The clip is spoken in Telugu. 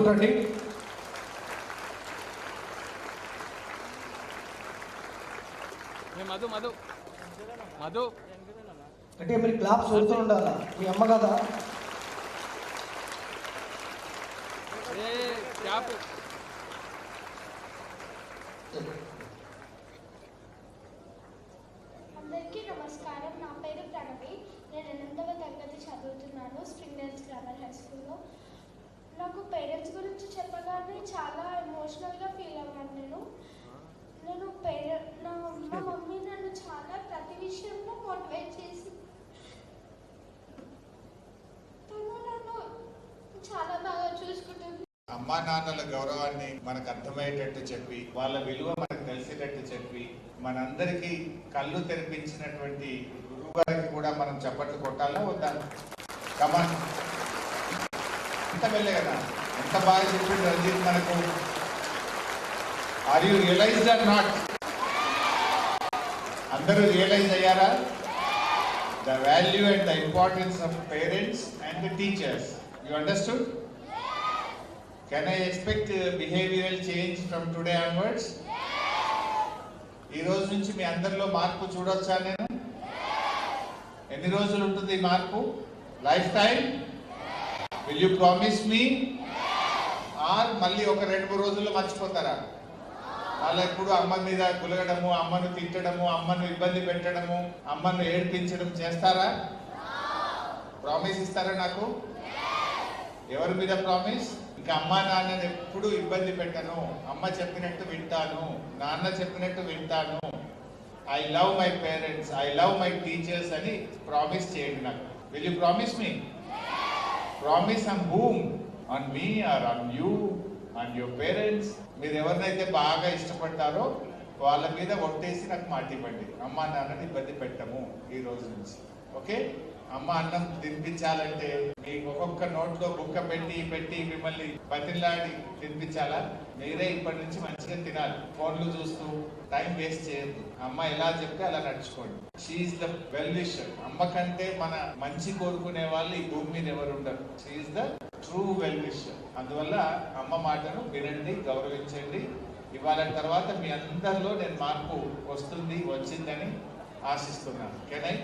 చూడండి. మధు మధు మధు అంటే మీరు క్లాప్స్ కొడుతూ ఉండాలా, మీ అమ్మ కదా. అందరికీ నమస్కారం. నా పేరు ప్రణవి. నేను 8వ తరగతి చదువుతున్నాను స్ప్రింగ్ డేల్స్ గ్రామర్ హై స్కూల్లో. నాకు పేరెంట్స్ గురించి చెప్పగానే చాలా ఎమోషనల్గా ఫీల్ అవ్వాను. మా మమ్మీ నన్ను చాలా ప్రతి విషయంలో మోటివేట్ చేసి తను నన్ను చాలా బాగా చూసుకుంటుంది. అమ్మా నాన్నల గౌరవాన్ని మనకు అర్థమయ్యేటట్టు చెప్పి, వాళ్ళ విలువ మనకు తెలిసేటట్టు చెప్పి, మనందరికీ కళ్ళు తెరిపించినటువంటి గురువు గారికి కూడా మనం చప్పట్లు కొట్టాలా వద్దా? కమాన్, ఎంత వెళ్ళే కదా, ఎంత బాగా చెప్పింది రంజిత్ మనకు. Are you realized or not? అందరూ రియలైజ్ అయ్యారా? The value and the importance of parents and the teachers. You understood? Can I expect behavioral change from today onwards? ఈ రోజు నుంచి మీ అందరిలో మార్పు చూడొచ్చా నేను? ఎన్ని రోజులు ఉంటుంది మార్పు? Life time? Will you promise me? Or మళ్ళీ ఒక 2-3 రోజుల్లో మర్చిపోతారా? అలా ఎప్పుడు అమ్మ మీద గులగడము, అమ్మను తిట్టడము, అమ్మను ఇబ్బంది పెట్టడము, అమ్మను ఏడ్పించడం చేస్తారా? ప్రామిస్ ఇస్తారా నాకు? ఎవరి మీద ప్రామిస్? ఇంకా అమ్మ నాన్నని ఎప్పుడు ఇబ్బంది పెట్టను, అమ్మ చెప్పినట్టు వింటాను, నాన్న చెప్పినట్టు వింటాను, I love my parents, I love my teachers అని ప్రామిస్ చేయండి నాకు. Will you promise me? Promise on whom? On me or on you, on your parents? మీరు ఎవరినైతే బాగా ఇష్టపడతారో వాళ్ళ మీద ఒట్టేసి నాకు మాట ఇవ్వండి, అమ్మ నాన్నని ఇబ్బంది పెట్టము ఈ రోజు నుంచి. ఓకే? అమ్మ అన్నం తినిపించాలంటే మీకు ఒక్కొక్క నోట్లో బుక్క పెట్టి మిమ్మల్ని బతిలాడి తినిపించాలా? మీరే ఇప్పటి నుంచి మంచిగా తినాలి. ఫోన్లు చూస్తూ టైం వేస్ట్ చేయద్దు. అమ్మ ఎలా చెప్తే అలా నడుచుకోండి. She's the well wisher. అమ్మ కంటే మన మంచి కోరుకునే వాళ్ళు ఈ భూమి మీద ఎవరు ఉండరు. She's the true well wisher. అందువల్ల అమ్మ మాటను వినండి, గౌరవించండి. ఇవాళ తర్వాత మీ అందరిలో నేను మార్పు వచ్చిందని ఆశిస్తున్నాను. Can I?